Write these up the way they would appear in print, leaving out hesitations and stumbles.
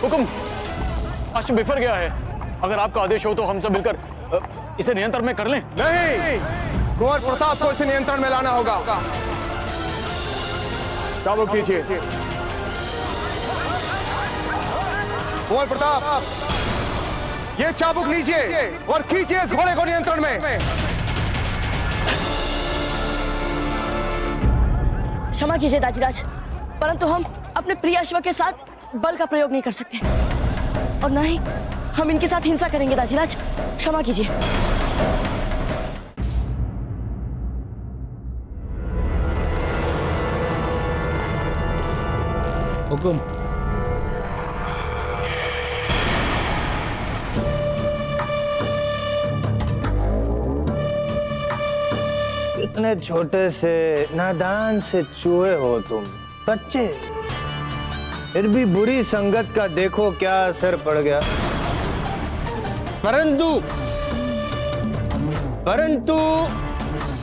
हुक्म आशिम बिफर गया है। अगर आपका आदेश हो तो हम सब मिलकर इसे नियंत्रण में कर लें। नहीं, कुंवर प्रताप को इसे नियंत्रण में लाना होगा। चाबुक कीजिए। कुंवर प्रताप, ये चाबुक लीजिए और खींचिए इस घोड़े को नियंत्रण में। क्षमा कीजिए दाजीराज, परंतु हम अपने प्रिय अश्व के साथ बल का प्रयोग नहीं कर सकते और न ही हम इनके साथ हिंसा करेंगे दाजीराज, क्षमा कीजिए। हुकुम। इतने छोटे से नादान से चूहे हो तुम, बच्चे, फिर भी बुरी संगत का देखो क्या असर पड़ गया। परंतु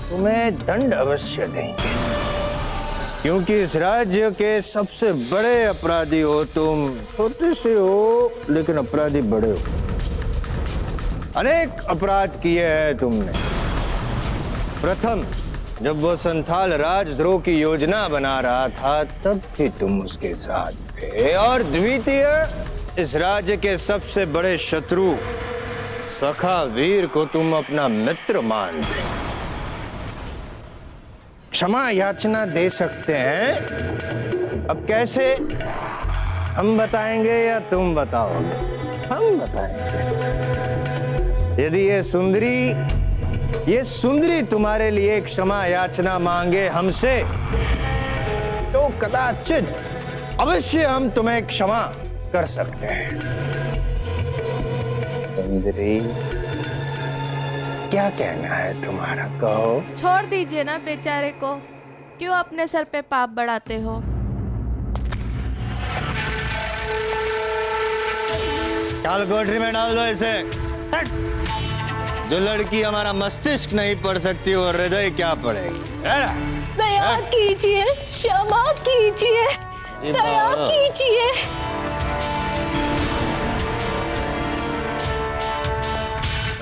तुम्हें दंड अवश्य देंगे, क्योंकि इस राज्य के सबसे बड़े अपराधी हो तुम। छोटे से हो लेकिन अपराधी बड़े हो। अनेक अपराध किए हैं तुमने। प्रथम, जब वो संथाल राजद्रोह की योजना बना रहा था तब भी तुम उसके साथ थे। और द्वितीय, इस राज्य के सबसे बड़े शत्रु सखा वीर को तुम अपना मित्र मानते। क्षमा याचना दे सकते हैं। अब कैसे, हम बताएंगे या तुम बताओगे? हम बताएंगे। यदि ये सुंदरी तुम्हारे लिए क्षमा याचना मांगे हमसे, तो कदाचित अवश्य हम तुम्हें क्षमा कर सकते हैं। सुंदरी, क्या कहना है तुम्हारा, कहो। छोड़ दीजिए ना बेचारे को, क्यों अपने सर पे पाप बढ़ाते हो। काल कोठरी में डाल दो इसे। जो लड़की हमारा मस्तिष्क नहीं पढ़ सकती वो हृदय क्या पढ़ेगी। दया कीजिए, क्षमा कीजिए, दया कीजिए।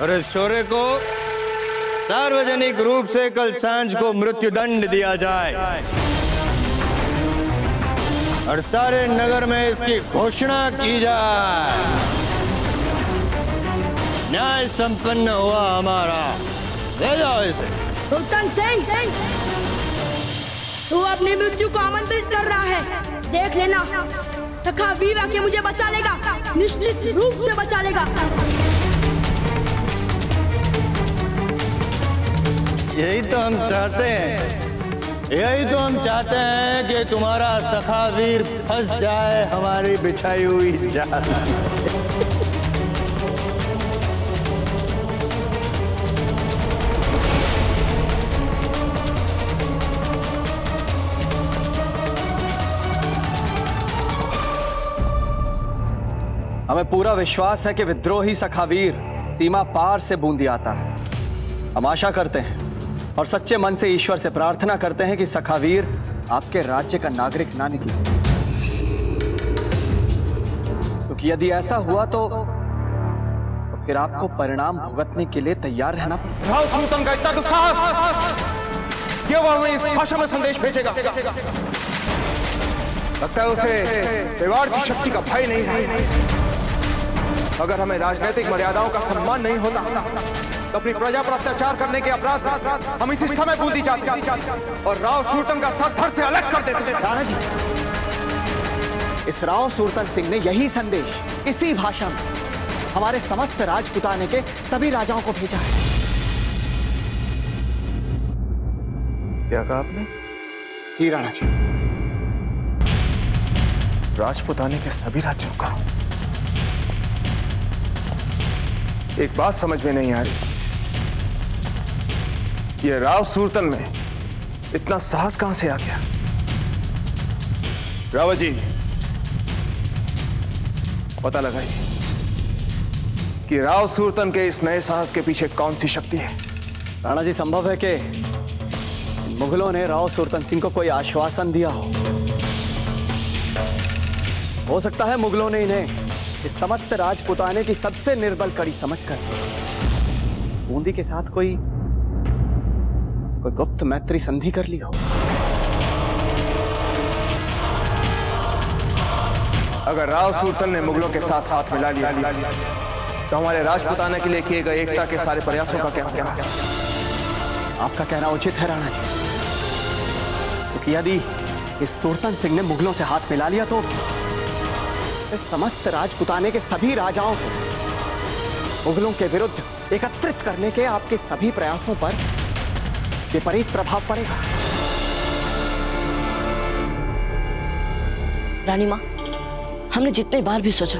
और इस छोरे को सार्वजनिक रूप से कल सांझ को मृत्युदंड दिया जाए और सारे नगर में इसकी घोषणा की जाए। न्याय संपन्न हुआ हमारा। ले जाओ इसे। सुल्तान सिंह, तू अपनी मृत्यु को आमंत्रित कर रहा है। देख लेना, सखा वीर आके मुझे बचा लेगा, निश्चित रूप से बचा लेगा। यही तो हम चाहते हैं। यही तो हम चाहते हैं कि तुम्हारा सखा वीर फंस जाए हमारी बिछाई हुई जाल। हमें पूरा विश्वास है कि विद्रोही सखावीर सीमा पार से बूंदी आता है। हम आशा करते हैं और सच्चे मन से ईश्वर से प्रार्थना करते हैं कि सखावीर आपके राज्य का नागरिक ना निकले, क्योंकि यदि ऐसा हुआ तो फिर आपको परिणाम भुगतने के लिए तैयार रहना पड़ेगा। राव सुल्तान का इतना दुस्साहस, ये वो हमें इस भाषा में संदेश भेजेगा। लगता है उसे परिवार की शक्ति का भय नहीं है। अगर हमें राजनीतिक मर्यादाओं का सम्मान नहीं होता तो अपनी प्रजा पर अत्याचार करने के अपराध हम इसी समय बूंदी जाते और राव सुल्तान का सर धड़ से अलग कर देते। राणा जी, इस राव सुल्तान सिंह ने यही संदेश इसी भाषा में हमारे समस्त राजपुताने के सभी राजाओं को भेजा है। क्या कहा आपने? जी राणा जी। राजपुताने के सभी राज्यों का। एक बात समझ में नहीं आ रही, ये राव सुल्तान में इतना साहस कहां से आ गया? रावत जी, पता लगाइए कि राव सुल्तान के इस नए साहस के पीछे कौन सी शक्ति है। राणा जी, संभव है कि मुगलों ने राव सुल्तान सिंह को कोई आश्वासन दिया हो हो सकता है मुगलों ने इन्हें इस समस्त राजपुताने की सबसे निर्बल कड़ी समझकर बूंदी के साथ कोई गुप्त मैत्री संधि कर ली हो। अगर राव सुल्तान ने मुगलों के साथ हाथ मिला लिया तो हमारे राजपुताना के लिए किए गए एकता के सारे प्रयासों का क्या होगा? आपका कहना उचित है राणा जी, क्योंकि यदि इस सुल्तान सिंह ने मुगलों से हाथ मिला लिया तो इस समस्त राजपुताने के सभी राजाओं को मुगलों के विरुद्ध एकत्रित करने के आपके सभी प्रयासों पर विपरीत प्रभाव पड़ेगा। रानी माँ, हमने जितने बार भी सोचा,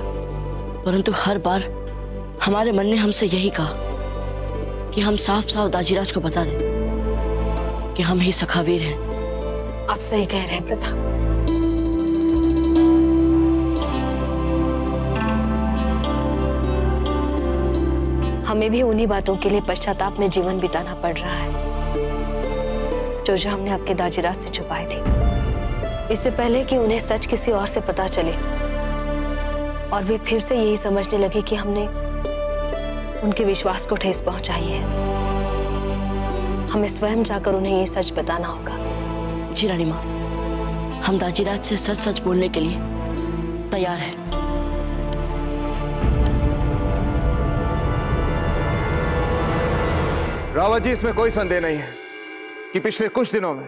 परंतु हर बार हमारे मन ने हमसे यही कहा कि हम साफ साफ दाजीराज को बता दें कि हम ही सखावीर हैं। आप सही कह रहे हैं प्रताप। हमें भी उन्हीं बातों के लिए पश्चाताप में जीवन बिताना पड़ रहा है जो हमने आपके दाजीराज से छुपाई थी, इससे पहले कि उन्हें सच किसी और से पता चले और वे फिर से यही समझने लगे कि हमने उनके विश्वास को ठेस पहुंचाई है। हमें स्वयं जाकर उन्हें ये सच बताना होगा। जी रानी माँ, हम दाजीराज से सच सच बोलने के लिए तैयार हैं। रावत जी, इसमें कोई संदेह नहीं है कि पिछले कुछ दिनों में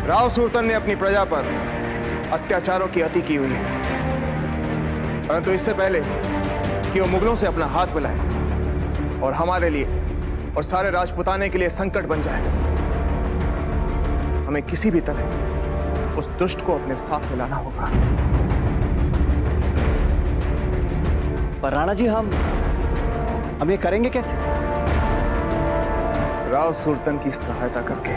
राव सुल्तान ने अपनी प्रजा पर अत्याचारों की अति की हुई है, परंतु इससे पहले कि वो मुगलों से अपना हाथ मिलाए और हमारे लिए और सारे राजपुताने के लिए संकट बन जाए, हमें किसी भी तरह उस दुष्ट को अपने साथ मिलाना होगा। पर राणा जी, हम ये करेंगे कैसे? राव सुल्तान की सहायता करके।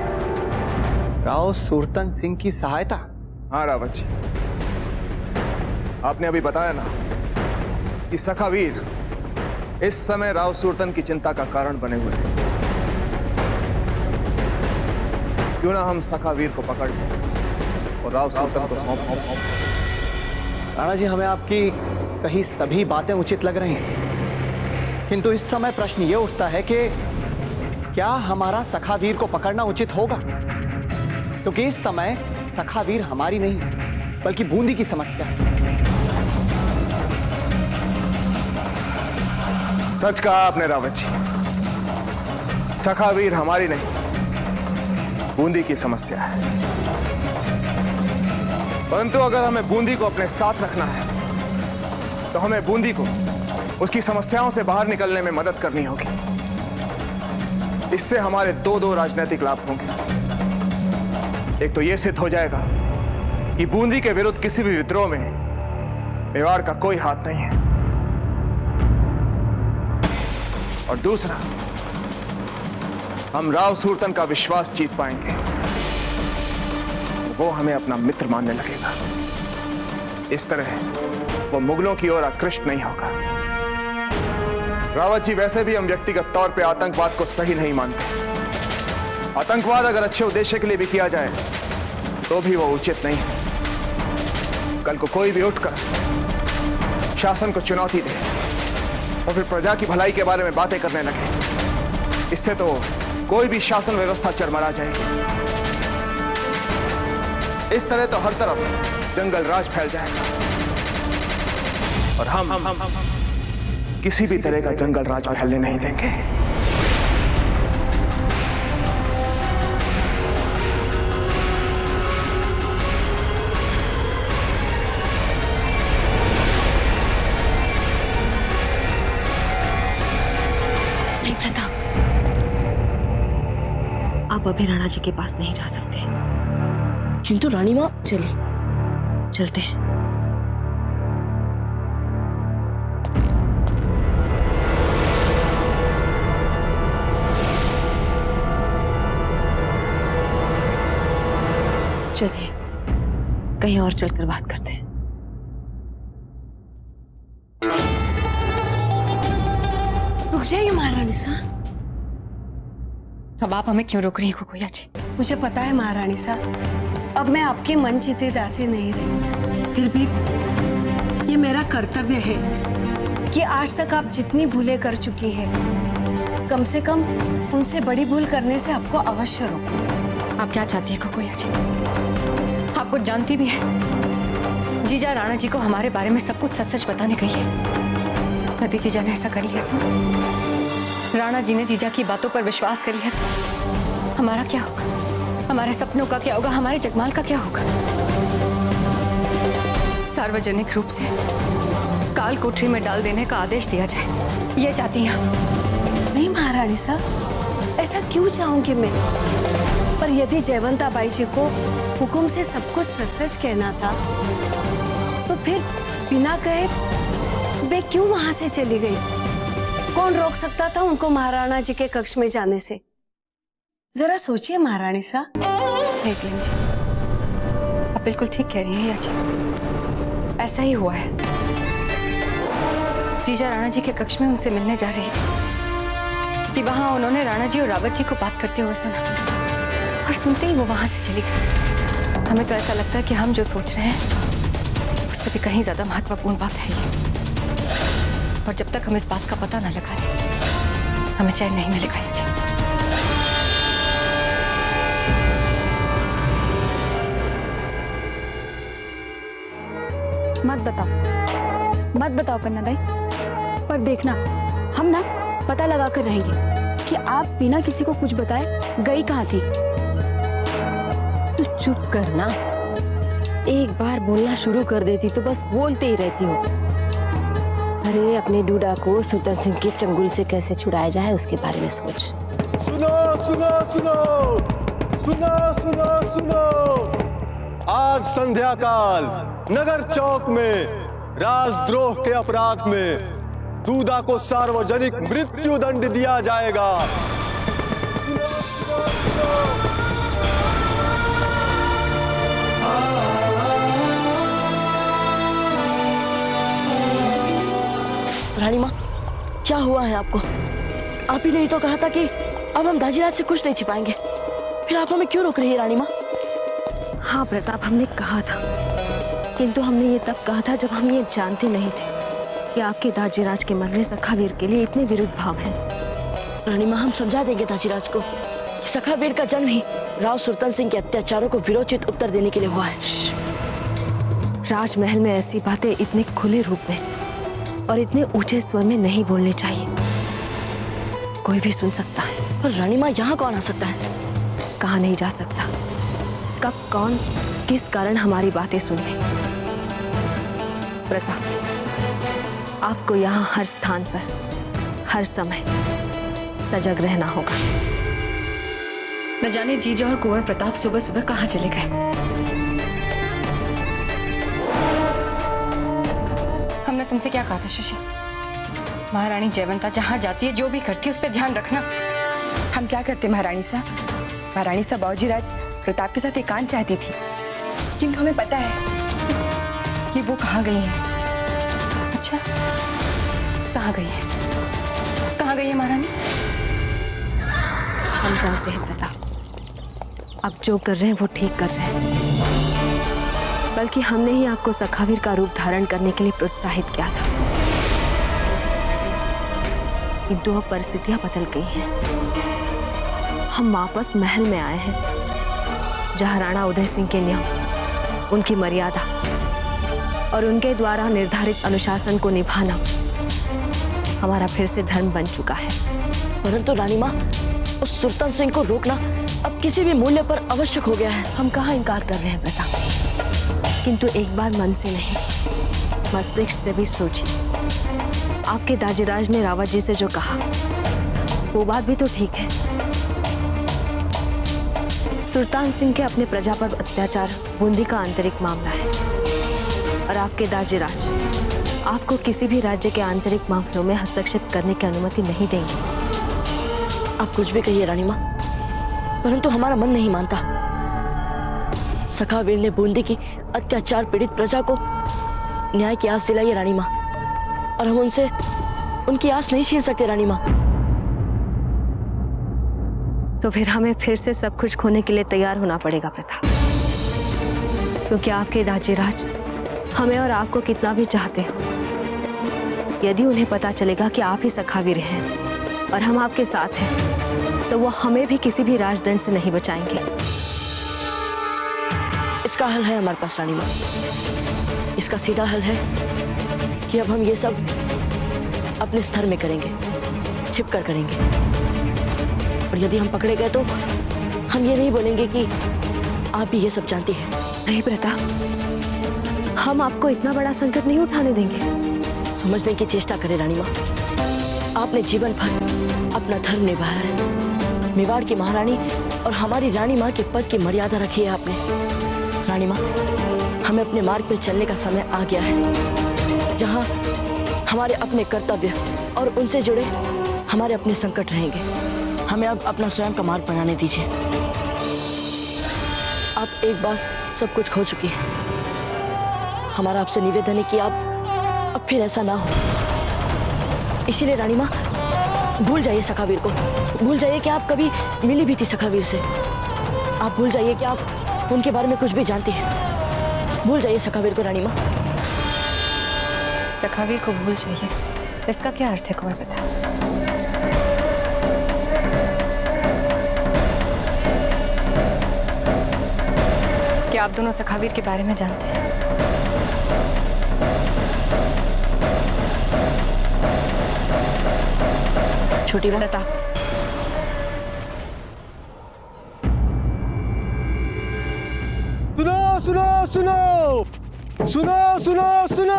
राव सुल्तान सिंह की सहायता? हाँ रावत जी, आपने अभी बताया ना कि सखावीर इस समय राव सुल्तान की चिंता का कारण बने हुए हैं। क्यों ना हम सखावीर को पकड़ लें और राव सुल्तान को सौंप दें। राणा जी, हमें आपकी कही सभी बातें उचित लग रही हैं, किंतु इस समय प्रश्न ये उठता है कि क्या हमारा सखावीर को पकड़ना उचित होगा? क्योंकि इस समय सखावीर हमारी नहीं बल्कि बूंदी की समस्या है। सच कहा आपने रावत जी, सखावीर हमारी नहीं बूंदी की समस्या है। परंतु अगर हमें बूंदी को अपने साथ रखना है तो हमें बूंदी को उसकी समस्याओं से बाहर निकलने में मदद करनी होगी। इससे हमारे दो राजनीतिक लाभ होंगे। एक तो यह सिद्ध हो जाएगा कि बूंदी के विरुद्ध किसी भी विद्रोह में मेवाड़ का कोई हाथ नहीं है, और दूसरा, हम राव सुल्तान का विश्वास जीत पाएंगे। वो हमें अपना मित्र मानने लगेगा। इस तरह वो मुगलों की ओर आकृष्ट नहीं होगा। रावत जी, वैसे भी हम व्यक्तिगत तौर पे आतंकवाद को सही नहीं मानते। आतंकवाद अगर अच्छे उद्देश्य के लिए भी किया जाए तो भी वो उचित नहीं है। कल को कोई भी उठकर शासन को चुनौती दे और फिर प्रजा की भलाई के बारे में बातें करने लगे, इससे तो कोई भी शासन व्यवस्था चरमरा जाएगी। इस तरह तो हर तरफ जंगल राज फैल जाएगा और हम किसी भी तरह का जंगल राज फैलने नहीं देंगे। नहीं प्रताप, आप अभी राणा जी के पास नहीं जा सकते। किंतु रानी माँ, चलिए चलते हैं। चलिए कहीं और चलकर बात करते हैं। रुक जाइए महारानी साहब। अब आप हमें क्यों रोक रही हैं कुकुया जी? मुझे पता है महारानी साहब, अब मैं आपकी मनचिते दासी नहीं रही, फिर भी मेरा कर्तव्य है कि आज तक आप जितनी भूलें कर चुकी हैं, कम से कम उनसे बड़ी भूल करने से आपको अवश्य रोको। आप क्या चाहती है कोकोया जी? आप कुछ जानती भी है? जीजा राणा जी को हमारे बारे में सब कुछ सच सच बताने गई है। यदि जीजा ने ऐसा कर लिया तो, राणा जी ने जीजा की बातों पर विश्वास कर लिया तो हमारा क्या होगा? हमारे सपनों का क्या होगा? हमारे जगमाल का क्या होगा? सार्वजनिक रूप से काल कोठरी में डाल देने का आदेश दिया जाए, ये चाहती हैं आप? नहीं महारानी साहब, ऐसा क्यों चाहूंगी मैं? पर यदि जयवंता बाई जी को हुक्म से सब कुछ सच सच कहना था, तो फिर बिना कहे वे क्यों वहां से चली गई? कौन रोक सकता था उनको महाराणा जी के कक्ष में जाने से? जरा सोचिए महारानी साहब। नहीं क्लीन जी, आप बिल्कुल ठीक कह रही हैं जी। ऐसा ही हुआ है। जीजा राणा जी के कक्ष में उनसे मिलने जा रही थी कि वहां उन्होंने राणा जी और रावत जी को बात करते हुए सुना, और सुनते ही वो वहां से चली गई। हमें तो ऐसा लगता है कि हम जो सोच रहे हैं उससे भी कहीं ज्यादा महत्वपूर्ण बात है ये, और जब तक हम इस बात का पता ना लगा लें, हमें चैन नहीं मिलेगा जी। मत बताओ पन्ना दाई, पर देखना हम ना पता लगा कर रहेंगे कि आप बिना किसी को कुछ बताए गई कहाँ थी। तो चुप करना, एक बार बोलना शुरू कर देती तो बस बोलते ही रहती हो। अरे अपने डूडा को सुल्तान सिंह के चंगुल से कैसे छुड़ाया जाए उसके बारे में सोच। सुनो सुनो सुनो सुनो सुनो सुनो, आज संध्या काल नगर चौक में राजद्रोह के अपराध में दूधा को सार्वजनिक मृत्यु दंड दिया जाएगा। रानी माँ, क्या हुआ है आपको? आप ही ने तो कहा था कि अब हम दाजीराज से कुछ नहीं छिपाएंगे, फिर आप हमें क्यों रोक रही है रानी माँ? हाँ प्रताप, हमने कहा था, किंतु हमने ये तब कहा था जब हम ये जानते नहीं थे कि आपके दाजीराज के मन में सखावीर के लिए इतने विरुद्ध भाव हैं। रानी माँ, हम समझा देंगे दाजीराज को कि सखावीर का जन्म ही राव सुल्तान सिंह के अत्याचारों को विरोचित उत्तर देने के लिए हुआ है। राजमहल में ऐसी बातें इतने खुले रूप में और इतने ऊंचे स्वर में नहीं बोलनी चाहिए। कोई भी सुन सकता है। पर रानी माँ, यहाँ कौन आ सकता है? कहा नहीं जा सकता कब कौन किस कारण हमारी बातें सुन ले। प्रताप, आपको यहाँ हर स्थान पर हर समय सजग रहना होगा। न जाने जीजा और कुंवर प्रताप सुबह सुबह कहाँ चले गए। हमने तुमसे क्या कहा था शशि? महारानी जयवंता जहाँ जाती है, जो भी करती है, उस पर ध्यान रखना। हम क्या करते महारानी साहब? महारानी साहब बाबूजीराज प्रताप के साथ एकांत चाहती थी, किंतु हमें पता है कि वो कहाँ गई हैं। अच्छा, कहाँ गई है? कहाँ गई है महारानी? हम जानते हैं प्रताप, अब जो कर रहे हैं वो ठीक कर रहे हैं। बल्कि हमने ही आपको सखावीर का रूप धारण करने के लिए प्रोत्साहित किया था, किंतु अब परिस्थितियां बदल गई हैं। हम वापस महल में आए हैं, जहां राणा उदय सिंह के नियम, उनकी मर्यादा और उनके द्वारा निर्धारित अनुशासन को निभाना हमारा फिर से धर्म बन चुका है। परंतु रानी माँ, उस सुल्तान सिंह को रोकना अब किसी भी मूल्य पर आवश्यक हो गया है। हम कहाँ इनकार कर रहे हैं प्रताप, किंतु एक बार मन से नहीं, मस्तिष्क से भी सोचिए। आपके दाजीराज ने रावत जी से जो कहा, वो बात भी तो ठीक है। सुल्तान सिंह के अपने प्रजा पर अत्याचार बूंदी का आंतरिक मामला है, और आपके दाजीराज आपको किसी भी राज्य के आंतरिक मामलों में हस्तक्षेप करने की अनुमति नहीं देंगे। आप कुछ भी कहिए रानी माँ, परंतु हमारा मन नहीं मानता। सखावीर ने बूंदी की अत्याचार पीड़ित प्रजा को न्याय की आस दिलाई है रानी माँ, और हम उनसे उनकी आस नहीं छीन सकते रानी माँ। तो फिर हमें फिर से सब कुछ खोने के लिए तैयार होना पड़ेगा प्रताप, क्योंकि आपके दाजीराज हमें और आपको कितना भी चाहते हो, यदि उन्हें पता चलेगा कि आप ही सखावीर हैं और हम आपके साथ हैं, तो वो हमें भी किसी भी राजदंड से नहीं बचाएंगे। इसका हल है हमारे पास रानी माँ। इसका सीधा हल है कि अब हम ये सब अपने स्तर में करेंगे, छिप कर करेंगे। और यदि हम पकड़े गए तो हम ये नहीं बोलेंगे कि आप भी ये सब जानती हैं। नहीं प्रताप, हम आपको इतना बड़ा संकट नहीं उठाने देंगे। समझने की चेष्टा करें रानी माँ। आपने जीवन भर अपना धर्म निभाया है। मेवाड़ की महारानी और हमारी रानी माँ के पद की मर्यादा रखी है आपने। रानी माँ, हमें अपने मार्ग पे चलने का समय आ गया है, जहाँ हमारे अपने कर्तव्य और उनसे जुड़े हमारे अपने संकट रहेंगे। हमें अब अपना स्वयं का मार्ग बनाने दीजिए। आप एक बार सब कुछ खो चुकी हैं। हमारा आपसे निवेदन है कि आप अब फिर ऐसा ना हो। इसीलिए रानी माँ, भूल जाइए सखावीर को। भूल जाइए कि आप कभी मिली भी थी सखावीर से। आप भूल जाइए कि आप उनके बारे में कुछ भी जानती हैं। भूल जाइए सखावीर को रानी माँ। सखावीर को भूल जाइए, इसका क्या अर्थ है कुंवर प्रताप? क्या आप दोनों सखावीर के बारे में जानते हैं? छोटी प्रताप, सुनो सुनो सुनो सुनो सुनो सुनो।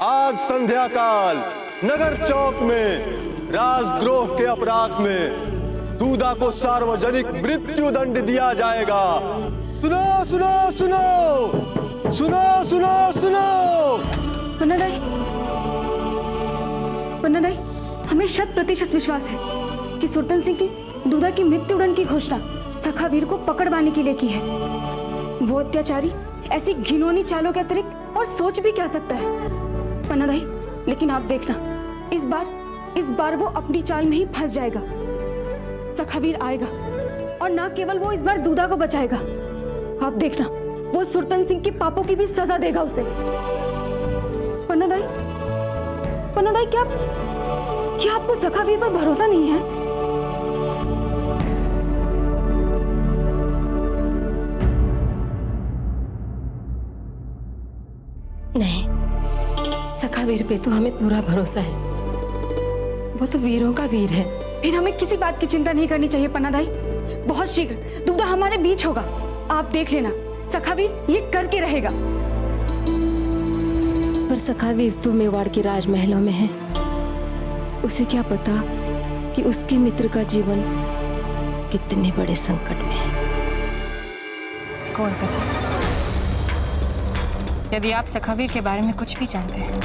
आज संध्या काल नगर चौक में राजद्रोह के अपराध में दूधा को सार्वजनिक मृत्यु दंड दिया जाएगा। सुनो सुनो सुनो सुनो सुनो सुनो। पन्नादाई, पन्नादाई, हमें 100% विश्वास है कि सुरतन सिंह ने दूधा की मृत्युदंड की घोषणा सखावीर को पकड़वाने के लिए की है। वो अत्याचारी ऐसी घिनौनी चालों के अतिरिक्त और सोच भी क्या सकता है? पन्नादाई, लेकिन आप देखना, इस बार वो अपनी चाल में ही फंस जाएगा। सखावीर आएगा और न केवल वो इस बार दूधा को बचाएगा, आप देखना, वो सुरतन सिंह के पापों की भी सजा देगा उसे। पन्नादाई, पन्नादाई, क्या आपको सखावीर पर भरोसा नहीं है? नहीं, सखावीर पे तो हमें पूरा भरोसा है। वो तो वीरों का वीर है। फिर हमें किसी बात की चिंता नहीं करनी चाहिए पन्नादाई। बहुत शीघ्र दूधा हमारे बीच होगा। आप देख लेना, सखावीर ये करके रहेगा। पर सखावीर तो मेवाड़ के राजमहलों में है। उसे क्या पता कि उसके मित्र का जीवन कितने बड़े संकट में है। कौन पता? यदि आप सखावीर के बारे में कुछ भी जानते हैं,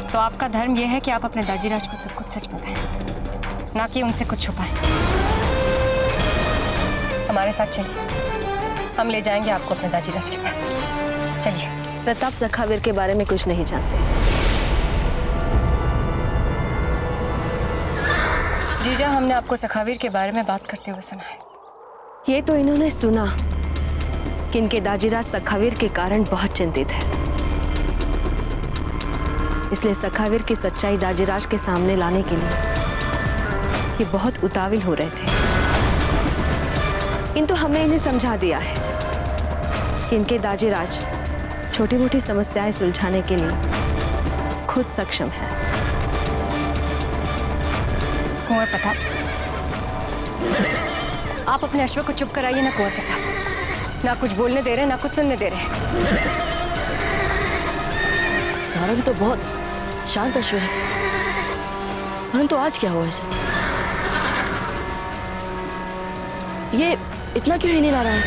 तो आपका धर्म यह है कि आप अपने दाजीराज को सब कुछ सच बताएं, ना कि उनसे कुछ छुपाएं। हमारे साथ चलिए, हम ले जाएंगे आपको अपने दाजीराज के पास। चलिए। प्रताप सखावीर के बारे में कुछ नहीं जानते। जीजा, हमने आपको सखावीर के बारे में बात करते हुए सुना है। ये तो इन्होंने सुना कि इनके दाजीराज सखावीर के कारण बहुत चिंतित है, इसलिए सखावीर की सच्चाई दाजीराज के सामने लाने के लिए ये बहुत उतावल हो रहे थे। किंतु हमने इन्हें समझा दिया है कि इनके दाजीराज छोटी मोटी समस्याएं सुलझाने के लिए खुद सक्षम है। कुंवर प्रताप, आप अपने अश्व को चुप कराइए ना कुंवर प्रताप। ना कुछ बोलने दे रहे, ना कुछ सुनने दे रहे। सारंग तो बहुत शांत अश्व है, परंतु आज क्या हुआ इसे? ये इतना क्यों ही नहीं ला रहा है?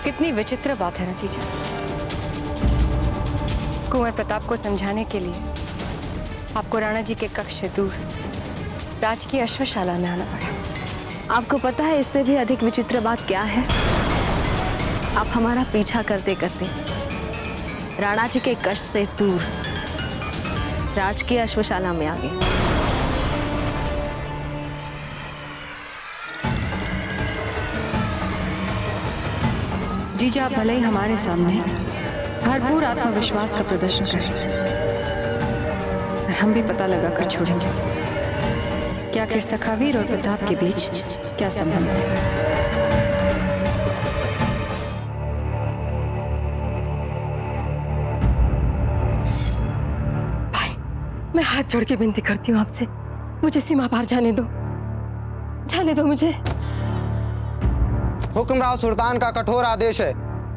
कितनी विचित्र बात है ना जीजा। कुंवर प्रताप को समझाने के लिए आपको राणा जी के कक्ष से दूर राजकीय अश्वशाला में आना पड़ा। आपको पता है इससे भी अधिक विचित्र बात क्या है? आप हमारा पीछा करते करते राणा जी के कक्ष से दूर राजकीय अश्वशाला में आ गए। जीजा आप भले ही हमारे सामने भरपूर आत्मविश्वास का प्रदर्शन करें, पर हम भी पता लगा कर छोड़ेंगे कि आखिर सखावीर और प्रताप के बीच क्या संबंध है। भाई, मैं हाथ जोड़ के विनती करती हूँ आपसे, मुझे सीमा पार जाने दो मुझे। हुक्मराव सुल्तान का कठोर आदेश है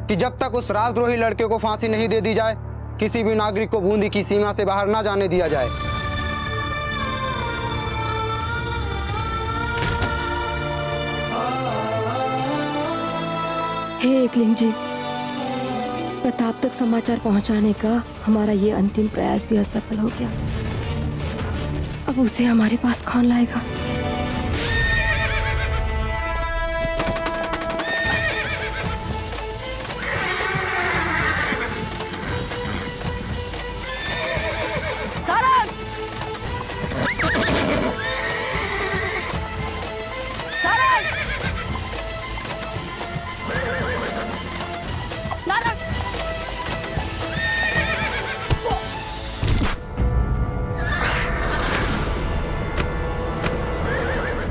कि जब तक उस राजद्रोही लड़के को फांसी नहीं दे दी जाए, किसी भी नागरिक को बूंदी की सीमा से बाहर ना जाने दिया जाए। हे एकलिंग जी, प्रताप तक समाचार पहुंचाने का हमारा ये अंतिम प्रयास भी असफल हो गया। अब उसे हमारे पास कौन लाएगा?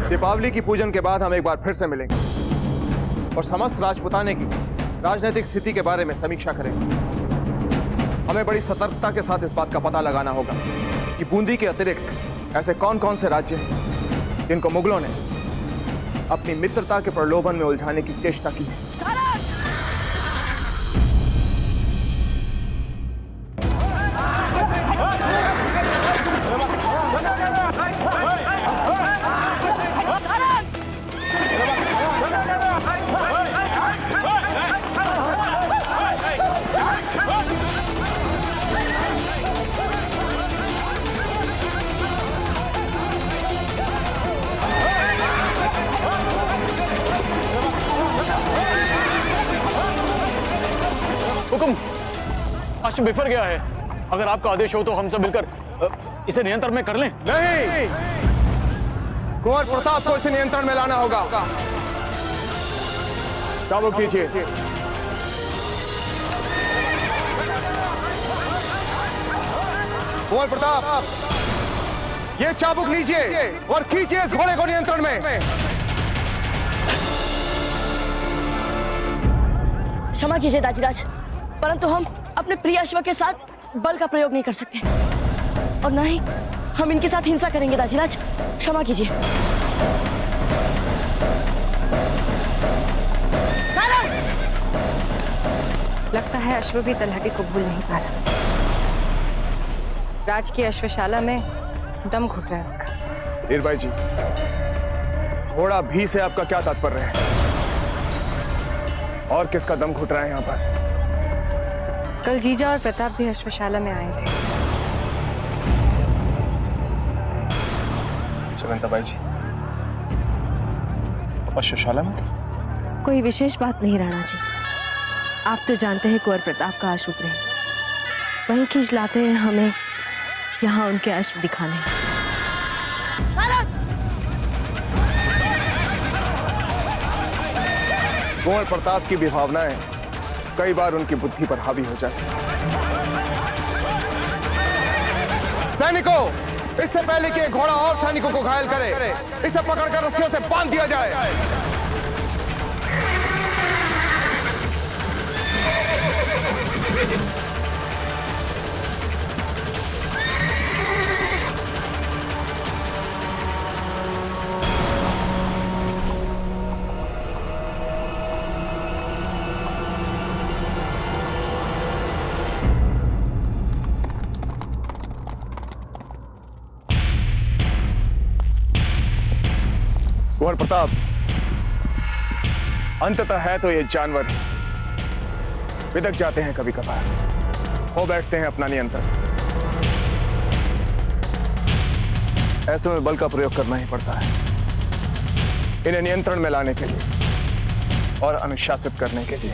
दीपावली की पूजन के बाद हम एक बार फिर से मिलेंगे और समस्त राजपुताने की राजनीतिक स्थिति के बारे में समीक्षा करेंगे। हमें बड़ी सतर्कता के साथ इस बात का पता लगाना होगा कि बूंदी के अतिरिक्त ऐसे कौन कौन से राज्य हैं जिनको मुगलों ने अपनी मित्रता के प्रलोभन में उलझाने की चेष्टा की है। हुकुम, अश्व बिफर गया है। अगर आपका आदेश हो तो हम सब मिलकर इसे नियंत्रण में कर लें। नहीं, कुंवर प्रताप को इसे नियंत्रण में लाना होगा। चाबुक कीजिए। कुंवर प्रताप, ये चाबुक लीजिए और खींचिए इस घोड़े को नियंत्रण में। क्षमा कीजिए दाजीराज, परंतु हम अपने प्रिय अश्व के साथ बल का प्रयोग नहीं कर सकते और न ही हम इनके साथ हिंसा करेंगे। दाजीराज, क्षमा कीजिए। लगता है अश्व भी तलहटी को भूल नहीं पा रहा। राज की अश्वशाला में दम घुट रहा है उसका। वीरबाई जी, घोड़ा भी से आपका क्या तात्पर्य है? और किसका दम घुट रहा है यहाँ पर? कल जीजा और प्रताप भी अश्वशाला में आए थे। जयवंताबाई जी, अश्वशाला में? कोई विशेष बात नहीं राणा जी, आप तो जानते हैं कुंवर प्रताप का अश्व प्रेम, वही खींच लाते हैं हमें यहाँ उनके अश्व दिखाने। कुंवर प्रताप की विभावनाएं कई बार उनकी बुद्धि पर हावी हो जाती हैं। सैनिकों, इससे पहले कि घोड़ा और सैनिकों को घायल करे, इसे पकड़कर रस्सियों से बांध दिया जाए। कुंवर प्रताप, अंततः है तो ये जानवर ही, बिदक जाते हैं कभी कभार, हो बैठते हैं अपना नियंत्रण। ऐसे में बल का प्रयोग करना ही पड़ता है इन्हें नियंत्रण में लाने के लिए और अनुशासित करने के लिए।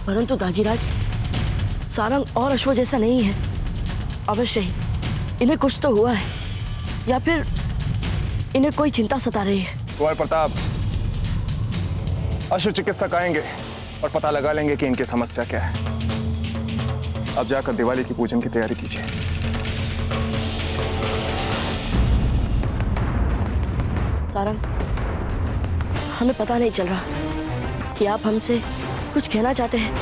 परंतु दाजीराज, सारंग और अश्व जैसा नहीं है। अवश्य ही इन्हें कुछ तो हुआ है, या फिर इन्हें कोई चिंता सता रही है। कुंवर प्रताप, अश्व चिकित्सक आएंगे और पता लगा लेंगे कि इनकी समस्या क्या है। अब जाकर दिवाली की पूजन की तैयारी कीजिए। सारंग, हमें पता नहीं चल रहा कि आप हमसे कुछ कहना चाहते हैं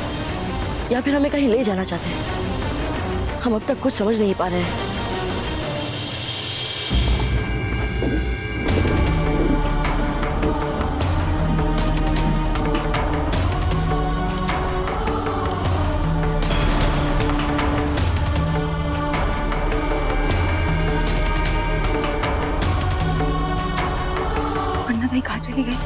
या फिर हमें कहीं ले जाना चाहते हैं। हम अब तक कुछ समझ नहीं पा रहे हैं। पन्ना दाई कहाँ चली गई?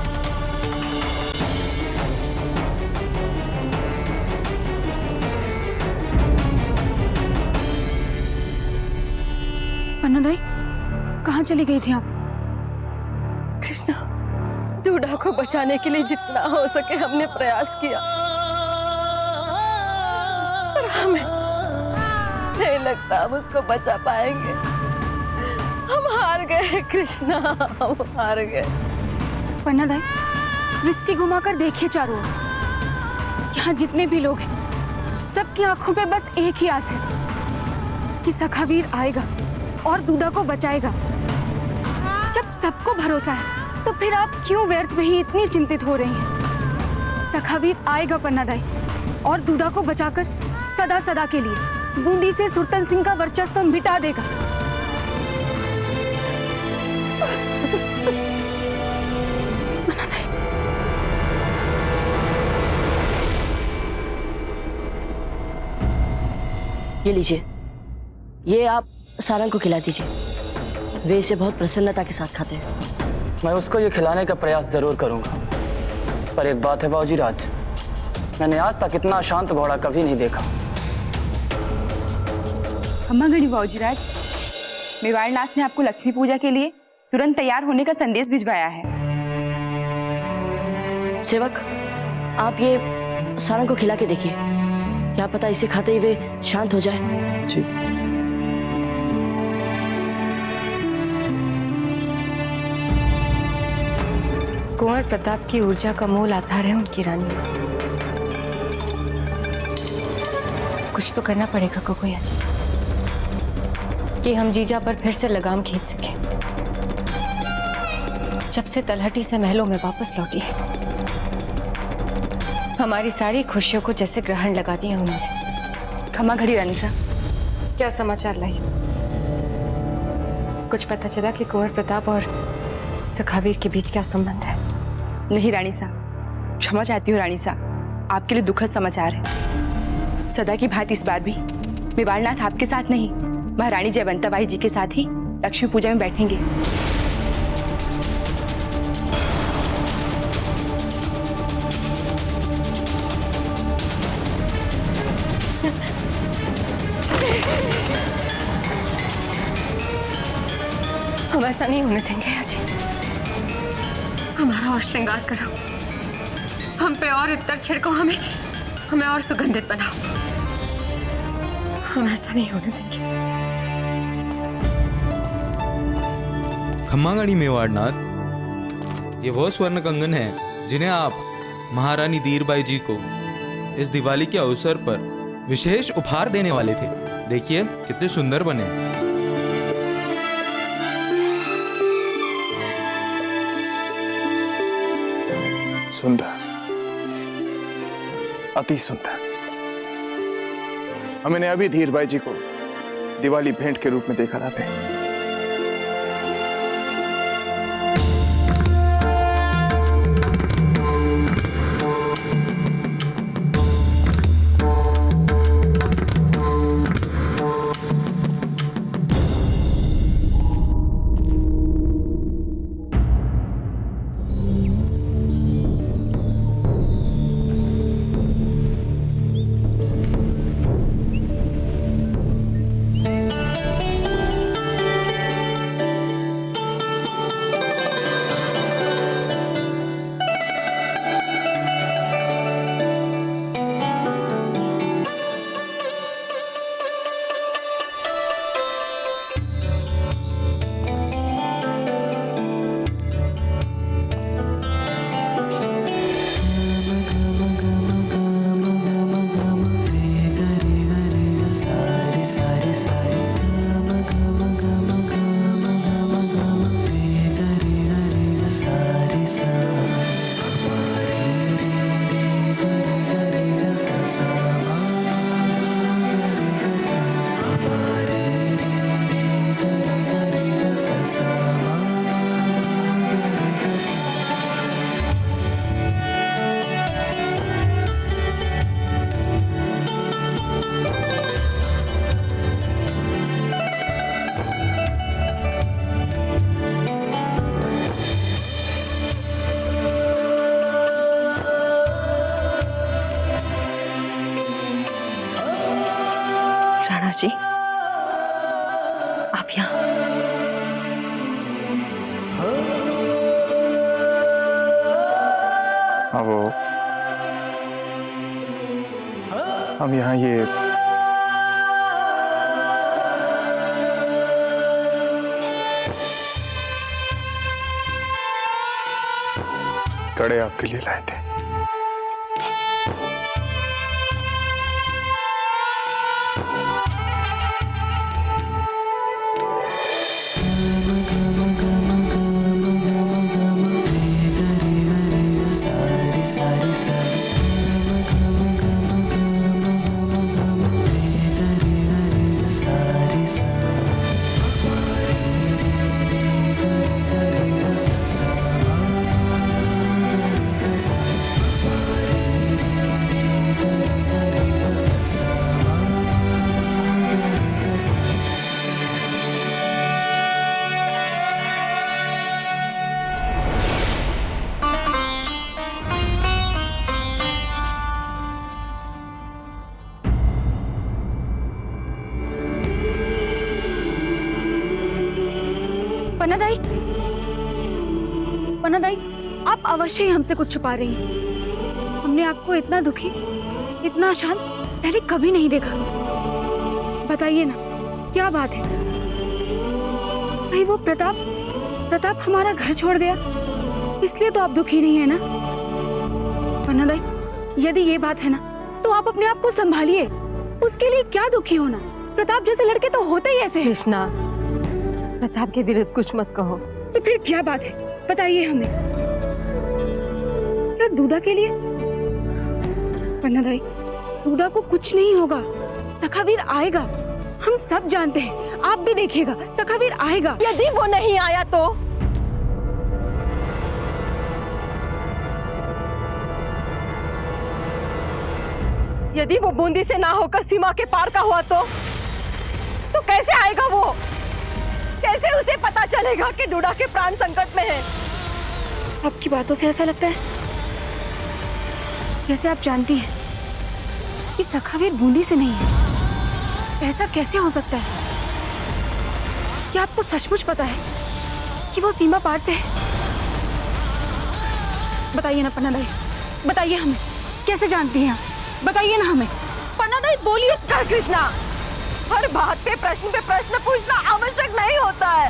पन्ना दाई कहाँ चली गई थी आप? कृष्णा, दूल्हा को बचाने के लिए जितना हो सके हमने प्रयास किया, पर हमें नहीं लगता हम उसको बचा पाएंगे। हम हार गए कृष्णा, हम हार गए। पन्ना दाई, दृष्टि घुमाकर देखिए चारों ओर। यहाँ जितने भी लोग हैं, सबकी आंखों पे बस एक ही आस है कि सखावीर आएगा और दूधा को बचाएगा। जब सबको भरोसा है, तो फिर आप क्यों व्यर्थ में ही इतनी चिंतित हो रही हैं? सखावीर आएगा पन्ना दाई, और दूधा को बचाकर सदा सदा के लिए बूंदी से सुरतन सिंह का वर्चस्व मिटा देगा। पन्ना दाई, ये लीजिए, ये आप सारंग को खिला दीजिए। वे इसे बहुत प्रसन्नता के साथ खाते हैं। मैं उसको ये खिलाने का प्रयास जरूर करूंगा, पर एक बात है बाबूजी राज, मैंने आज तक इतना शांत घोड़ा कभी नहीं देखा। अम्मा गणी बाबूजी राज, मेवाड़नाथ ने आपको लक्ष्मी पूजा के लिए तुरंत तैयार होने का संदेश भिजवाया है। सेवक, आप ये सारंग को खिला के देखिए, क्या पता इसे खाते ही वे शांत हो जाए। जी। कुंवर प्रताप की ऊर्जा का मूल आधार है उनकी रानी। कुछ तो करना पड़ेगा कुकुया जी, कि हम जीजा पर फिर से लगाम खींच सके। जब से तलहटी से महलों में वापस लौटी है, हमारी सारी खुशियों को जैसे ग्रहण लगा दिया उन्होंने। खमा घड़ी रानी सा, क्या समाचार लाई? कुछ पता चला कि कुंवर प्रताप और सखावीर के बीच क्या संबंध है? नहीं रानी सा, क्षमा चाहती हूँ रानी सा, आपके लिए दुखद समाचार है। सदा की भांति इस बार भी मेवाड़नाथ आपके साथ नहीं, महारानी जयवंताबाई जी के साथ ही लक्ष्मी पूजा में बैठेंगे। हम ऐसा नहीं होने देंगे अजी। हमारा और श्रृंगार करो, हम पे और इत्तर छिड़को, हमें और सुगंधित बनाओ। हम ऐसा नहीं होने देंगे। खम्मागढ़ी मेवाड़नाथ, ये वो स्वर्ण कंगन है जिन्हें आप महारानी धीरबाई जी को इस दिवाली के अवसर पर विशेष उपहार देने वाले थे। देखिए कितने सुंदर बने। सुंदर, अति सुंदर। हमने अभी धीरबाई जी को दिवाली भेंट के रूप में देखा था। अब वो हम यहाँ ये कड़े आपके लिए लाए थे। पन्नादाई, पन्नादाई, आप अवश्य ही हमसे कुछ छुपा रही हैं। हमने आपको इतना दुखी, इतना शांत पहले कभी नहीं देखा। बताइए ना, क्या बात है? कहीं वो प्रताप हमारा घर छोड़ गया, इसलिए तो आप दुखी नहीं है ना? पन्नादाई, यदि ये बात है ना, तो आप अपने आप को संभालिए। उसके लिए क्या दुखी होना? प्रताप जैसे लड़के तो होते ही ऐसे हैं। कृष्णा, प्रताप के विरुद्ध कुछ मत कहो। तो फिर क्या बात है? बताइए हमें। क्या दूधा के लिए? पन्नादाई, दूधा को कुछ नहीं होगा। सखावीर आएगा, हम सब जानते हैं। आप भी देखिएगा, सखावीर आएगा। यदि वो नहीं आया तो? यदि वो बूंदी से ना होकर सीमा के पार का हुआ तो कैसे आएगा वो? कैसे उसे पता चलेगा कि डूडा के प्राण संकट में है? आपकी बातों से ऐसा लगता है जैसे आप जानती हैं कि सखावीर बूंदी से नहीं है। ऐसा कैसे हो सकता है? क्या आपको सचमुच पता है कि वो सीमा पार से है? बताइए ना पन्नादाई, बताइए हमें। कैसे जानती हैं आप? बताइए ना हमें। पन्नादाई, बोलिए। कर कृष्णा, हर बात पे प्रश्न पूछना आवश्यक नहीं होता है।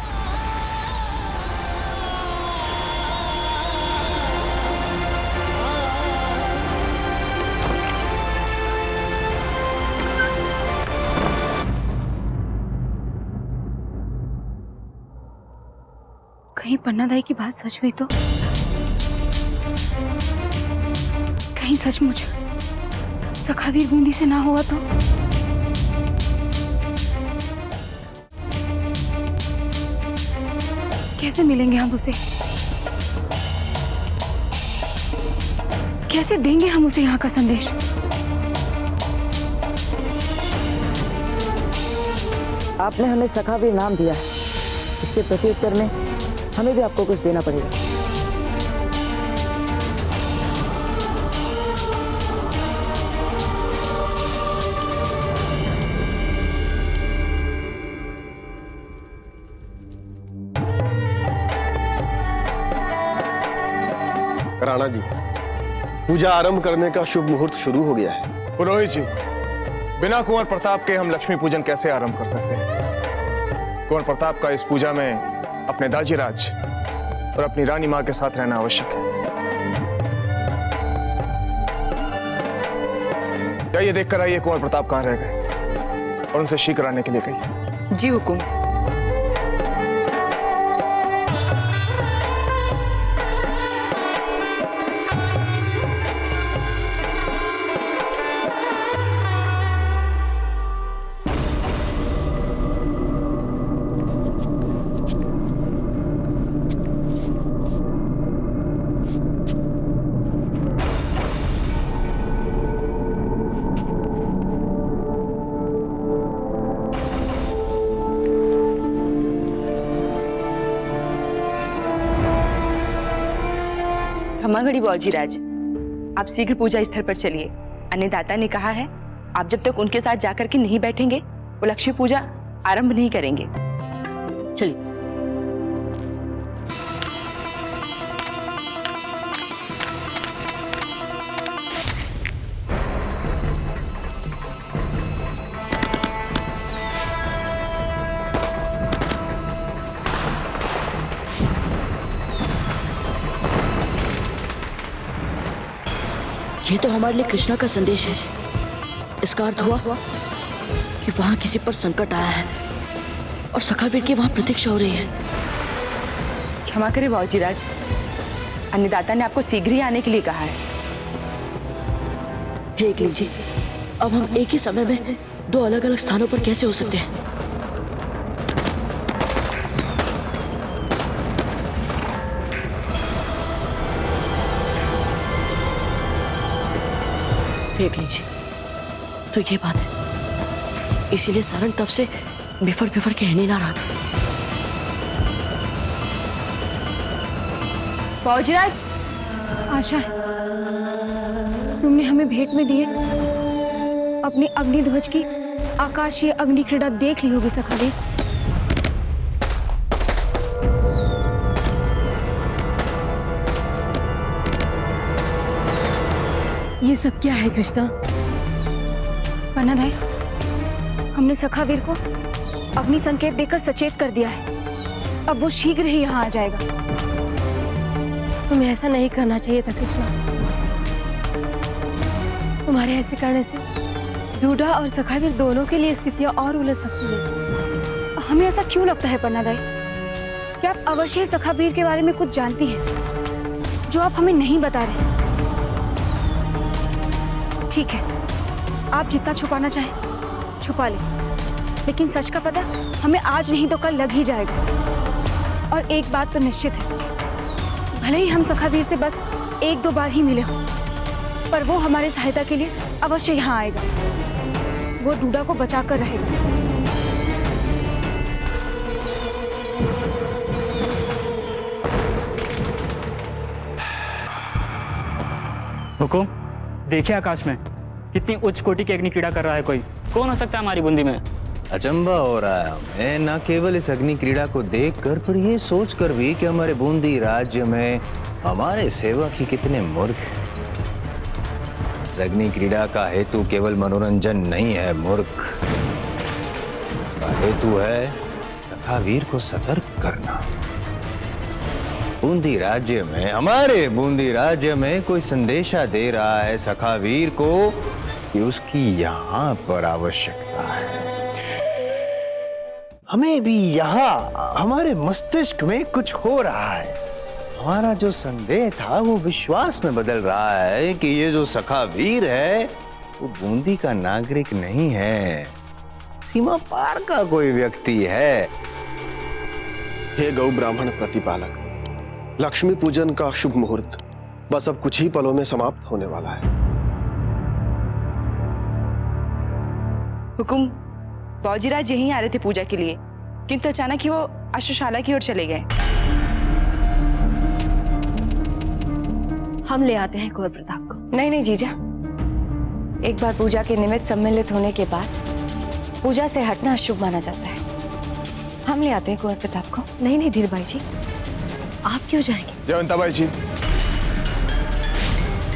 कहीं पन्नादाई की बात सच हुई तो? कहीं सचमुच सखावीर बूंदी से ना हुआ तो? कैसे मिलेंगे हम उसे? कैसे देंगे हम उसे यहाँ का संदेश? आपने हमें सखावीर नाम दिया है, इसके प्रत्युत्तर में हमें भी आपको कुछ देना पड़ेगा। राणा जी, पूजा आरंभ करने का शुभ मुहूर्त शुरू हो गया है। पुरोहित जी, बिना कुंवर प्रताप के हम लक्ष्मी पूजन कैसे आरंभ कर सकते हैं? कुंवर प्रताप का इस पूजा में अपने दाजीराज और अपनी रानी मां के साथ रहना आवश्यक है। जाइए, देख कर आइए कुंवर प्रताप कहाँ रह गए और उनसे शीघ्र आने के लिए कहिए। जी हुकुम। खमागड़ी बाबूजीराज, आप शीघ्र पूजा स्थल पर चलिए। अन्नदाता ने कहा है आप जब तक उनके साथ जाकर के नहीं बैठेंगे वो लक्ष्मी पूजा आरंभ नहीं करेंगे। चलिए। ये तो हमारे लिए कृष्णा का संदेश है। इसका अर्थ हुआ कि वहां किसी पर संकट आया है और सखावीर की वहां प्रतीक्षा हो रही है। क्षमा करें बाबूजीराज, अन्नदाता ने आपको शीघ्र ही आने के लिए कहा है। हे एकलिंग जी, अब हम एक ही समय में दो अलग अलग स्थानों पर कैसे हो सकते हैं? हे एकलिंग जी, तो ये बात है, इसीलिए सारंग तब से बिफर बिफर के हिल ना रहा था। बाबूजीराज, आशा है तुमने हमें भेंट में दिए अपनी अग्निध्वज की आकाशीय अग्नि क्रीड़ा देख ली होगी सखावीर। ये सब क्या है कृष्णा? पन्ना भाई, हमने सखावीर को अग्नि संकेत देकर सचेत कर दिया है। अब वो शीघ्र ही यहाँ आ जाएगा। तुम्हें ऐसा नहीं करना चाहिए था कृष्णा। तुम्हारे ऐसे करने से डूडा और सखावीर दोनों के लिए स्थितियां और उलझ सकती है। हमें ऐसा क्यों लगता है पन्ना दाई? क्या आप अवश्य ही सखावीर के बारे में कुछ जानती हैं जो आप हमें नहीं बता रहे? ठीक है, आप जितना छुपाना चाहें छुपा लें, लेकिन सच का पता हमें आज नहीं तो कल लग ही जाएगा। और एक बात तो निश्चित है, भले ही हम सखावीर से बस एक दो बार ही मिले हों, पर वो हमारे सहायता के लिए अवश्य यहाँ आएगा। वो डूडा को बचा कर रहेगा। हुकुम, देखिए आकाश में कितनी उच्च कोटि की अग्नि क्रीड़ा कर रहा है। कोई कौन हो सकता है हमारी बूंदी में? अचंबा हो रहा है हमें, न केवल इस अग्नि क्रीड़ा को देखकर, पर ये सोचकर भी कि हमारे बूंदी राज्य में हमारे सेवक ही कितने मूर्ख हैं। इस अग्नि क्रीड़ा का हेतु केवल मनोरंजन नहीं है मूर्ख, इसका हेतु है सखावीर को सतर्क करना। बूंदी राज्य में, हमारे बूंदी राज्य में कोई संदेशा दे रहा है सखावीर को कि उसकी यहाँ पर आवश्यकता है। हमें भी यहाँ हमारे मस्तिष्क में कुछ हो रहा है। हमारा जो संदेह था वो विश्वास में बदल रहा है कि ये जो सखावीर है वो बूंदी का नागरिक नहीं है, सीमा पार का कोई व्यक्ति है। हे गौ ब्राह्मण प्रतिपालक, लक्ष्मी पूजन का शुभ मुहूर्त बस अब कुछ ही पलों में समाप्त होने वाला है। हुकुम, बाबूजीराज यहीं आ रहे थे पूजा के लिए, किंतु अचानक ही वो अश्वशाला की ओर चले गए। हम ले आते हैं कुंवर प्रताप को। नहीं नहीं जीजा, एक बार पूजा के निमित्त सम्मिलित होने के बाद पूजा से हटना अशुभ माना जाता है। हम ले आते हैं कुंवर प्रताप को। नहीं नहीं धीरबाई जी, आप क्यों जाएंगे? जयवंता बाई जी,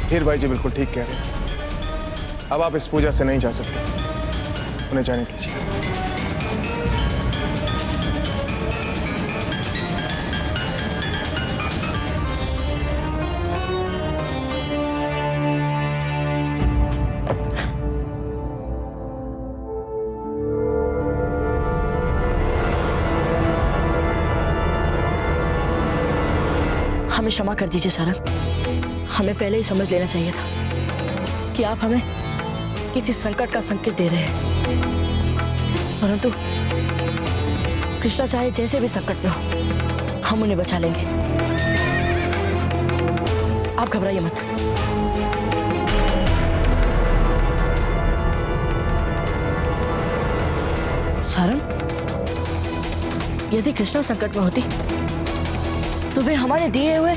धीरबाई जी बिल्कुल ठीक कह रहे हैं। अब आप इस पूजा से नहीं जा सकते, उन्हें जाने दीजिए। हमें क्षमा कर दीजिए सारंग, हमें पहले ही समझ लेना चाहिए था कि आप हमें किसी संकट का संकेत दे रहे हैं। परंतु कृष्णा चाहे जैसे भी संकट में हो, हम उन्हें बचा लेंगे। आप घबराइए मत। सारंग, यदि कृष्णा संकट में होती तो वे हमारे दिए हुए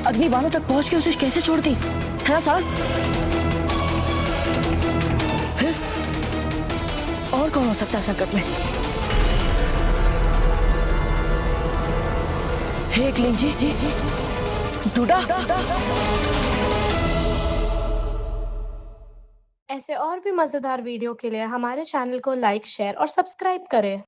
अग्निबाणों तक पहुंच के उसे कैसे छोड़ती, है ना सारंग? फिर और कौन हो सकता है संकट में? हे एकलिंग जी, डूडा। ऐसे और भी मजेदार वीडियो के लिए हमारे चैनल को लाइक, शेयर और सब्सक्राइब करें।